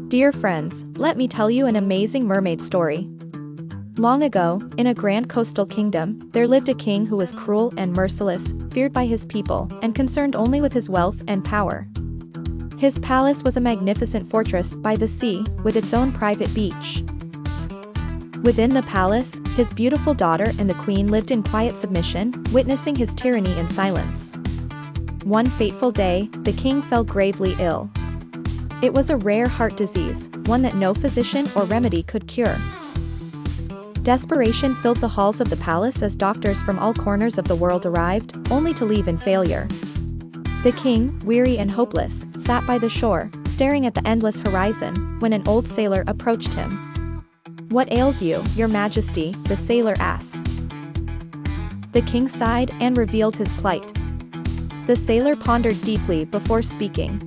Dear friends, let me tell you an amazing mermaid story. Long ago, in a grand coastal kingdom, there lived a king who was cruel and merciless, feared by his people, and concerned only with his wealth and power. His palace was a magnificent fortress by the sea, with its own private beach. Within the palace, his beautiful daughter and the queen lived in quiet submission, witnessing his tyranny in silence. One fateful day, the king fell gravely ill. It was a rare heart disease, one that no physician or remedy could cure. Desperation filled the halls of the palace as doctors from all corners of the world arrived, only to leave in failure. The king, weary and hopeless, sat by the shore, staring at the endless horizon, when an old sailor approached him. "What ails you, your majesty?" the sailor asked. The king sighed and revealed his plight. The sailor pondered deeply before speaking.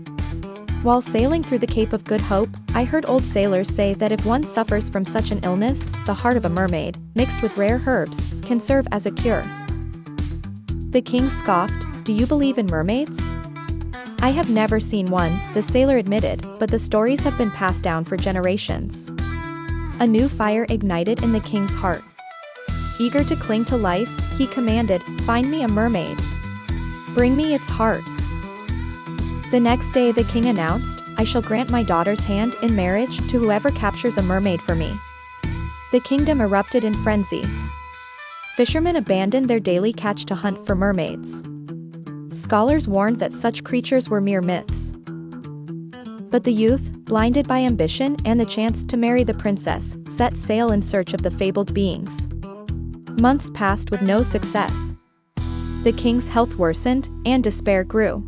"While sailing through the Cape of Good Hope, I heard old sailors say that if one suffers from such an illness, the heart of a mermaid, mixed with rare herbs, can serve as a cure." The king scoffed, "Do you believe in mermaids?" "I have never seen one," the sailor admitted, "but the stories have been passed down for generations." A new fire ignited in the king's heart. Eager to cling to life, he commanded, "Find me a mermaid. Bring me its heart." The next day the king announced, "I shall grant my daughter's hand in marriage to whoever captures a mermaid for me." The kingdom erupted in frenzy. Fishermen abandoned their daily catch to hunt for mermaids. Scholars warned that such creatures were mere myths. But the youth, blinded by ambition and the chance to marry the princess, set sail in search of the fabled beings. Months passed with no success. The king's health worsened, and despair grew.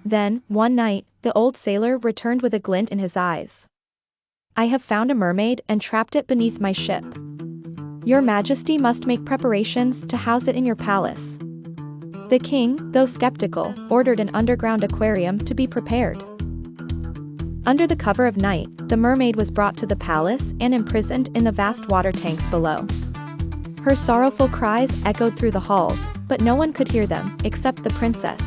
Then, one night, the old sailor returned with a glint in his eyes. "I have found a mermaid and trapped it beneath my ship. Your Majesty must make preparations to house it in your palace." The king, though skeptical, ordered an underground aquarium to be prepared. Under the cover of night, the mermaid was brought to the palace and imprisoned in the vast water tanks below. Her sorrowful cries echoed through the halls, but no one could hear them, except the princess.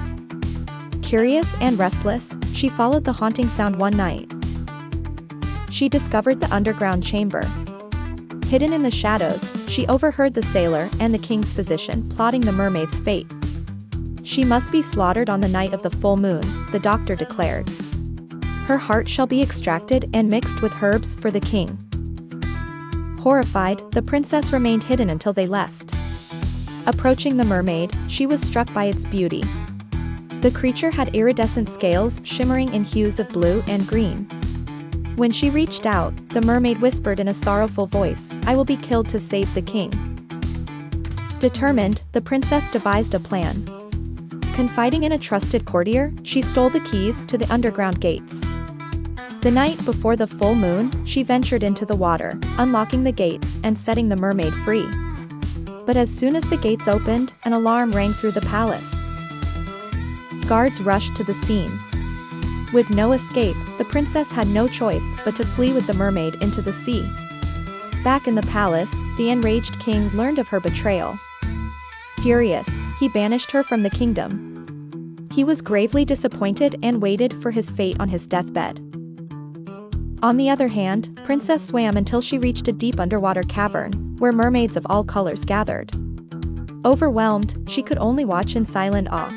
Curious and restless, she followed the haunting sound one night. She discovered the underground chamber. Hidden in the shadows, she overheard the sailor and the king's physician plotting the mermaid's fate. "She must be slaughtered on the night of the full moon," the doctor declared. "Her heart shall be extracted and mixed with herbs for the king." Horrified, the princess remained hidden until they left. Approaching the mermaid, she was struck by its beauty. The creature had iridescent scales shimmering in hues of blue and green. When she reached out, the mermaid whispered in a sorrowful voice, "I will be killed to save the king." Determined, the princess devised a plan. Confiding in a trusted courtier, she stole the keys to the underground gates. The night before the full moon, she ventured into the water, unlocking the gates and setting the mermaid free. But as soon as the gates opened, an alarm rang through the palace. Guards rushed to the scene. With no escape, the princess had no choice but to flee with the mermaid into the sea. Back in the palace, the enraged king learned of her betrayal. Furious, he banished her from the kingdom. He was gravely disappointed and waited for his fate on his deathbed. On the other hand, Princess swam until she reached a deep underwater cavern, where mermaids of all colors gathered. Overwhelmed, she could only watch in silent awe.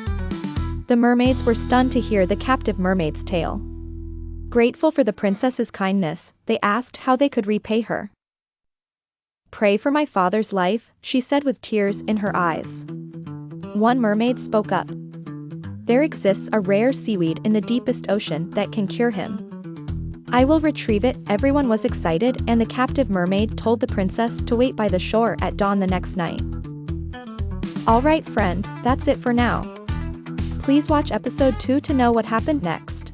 The mermaids were stunned to hear the captive mermaid's tale. Grateful for the princess's kindness, they asked how they could repay her. "Pray for my father's life," she said with tears in her eyes. One mermaid spoke up. "There exists a rare seaweed in the deepest ocean that can cure him. I will retrieve it." Everyone was excited, and the captive mermaid told the princess to wait by the shore at dawn the next night. Alright friend, that's it for now. Please watch episode 2 to know what happened next.